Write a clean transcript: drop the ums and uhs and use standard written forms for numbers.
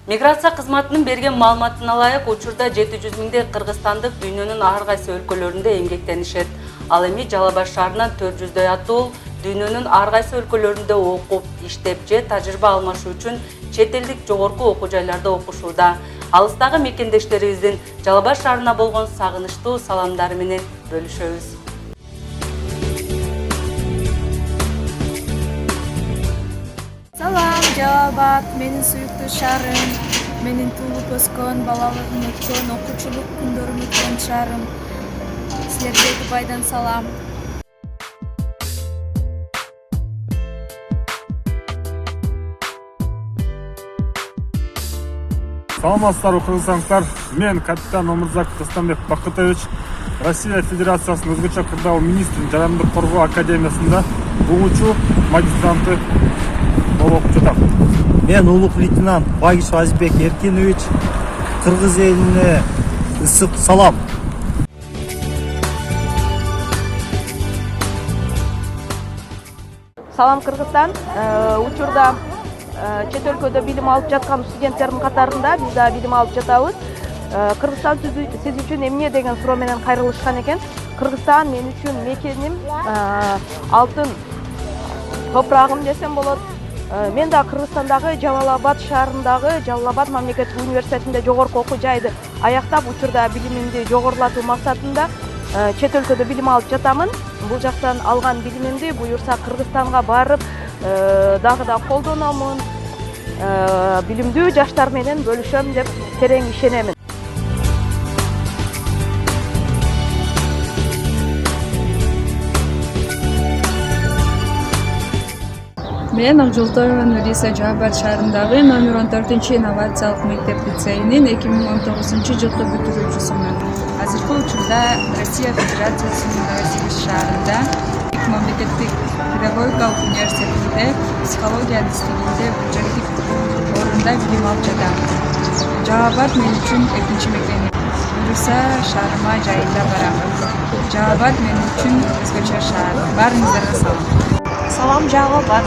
Миграция кызматынын берген маалыматына ылайык, учурда 700 миңдей кыргызстандык дүйнөнүн ар кайсы өлкөлөрүндө эмгектенишет. Ал эми Жалал Абад шаарынан 400дөй атол дүйнөнүн ар кайсы өлкөлөрүндө окуп, иштеп же тажрыйба алмашуу үчүн чет элдик жогорку окуу жайларда окушууда. Алыстагы мекендештерибиздин Жалал Абад шаарына болгон сагынычтуу саламдары менен бөлүшөбүз. Салам, Жалал Абад, менин сүйүктүү шаарым, менин туулуп өскөн, балалыгым өткөн, окуучулук күндөрүм өткөн шаарым. Силерге Дубайдан салам. Саламатсыздарбы, кыргызстандыктар. Мен капитан Омурзак Рустамбек Бакытович, Россия Федерациясынын өзгөчө кырдаал министринин жарандык коргоо академиясында угуучу магистранты болуп жатам. Мен улук лейтенант Багиш Азизбек Эркинович, кыргыз элине ысык салам. Салам Кыргызстан. Учурда чет өлкөдө билим алып жаткан студенттердин катарында биз да билим алып жатабыз. Кыргызстан сиз үчүн эмне деген суроо менен кайрылышкан экен. Кыргызстан мен үчүн мекеним, алтын топурагым десем болот. Мен да Кыргызстандагы Жалал Абад шаарындагы Жалал Абад мамлекеттик университетинде жогорку окуу жайды аяктап, учурда билимимди жогорулатуу максатында чет өлкөдө билим алып жатамын. Бул жактан алган билимимди буюрса Кыргызстанга барып дагы да колдономун, билимдүү жаштар менен бөлүшөм деп терең ишенемин. Мен Акжолтоева Нуриса Жалал Абад шаарындагы номер 14 инновациялык мектеп-лицейинин 2019-жылкы бүтүрүүчүсүмүн. Азыркы учурда Россия Федерациясынын Новосибирск шаарында мамлекеттик педагогикалык университетинде психология адистигинде бюджеттик орунда билим алып жатам. Жалал Абад мен үчүн экинчи мекеним. Буюрса шаарыма жайында барам. Жалал Абад мен үчүн өзгөчө шаар. Баарыңыздарга салам. Салам Жалал Абад.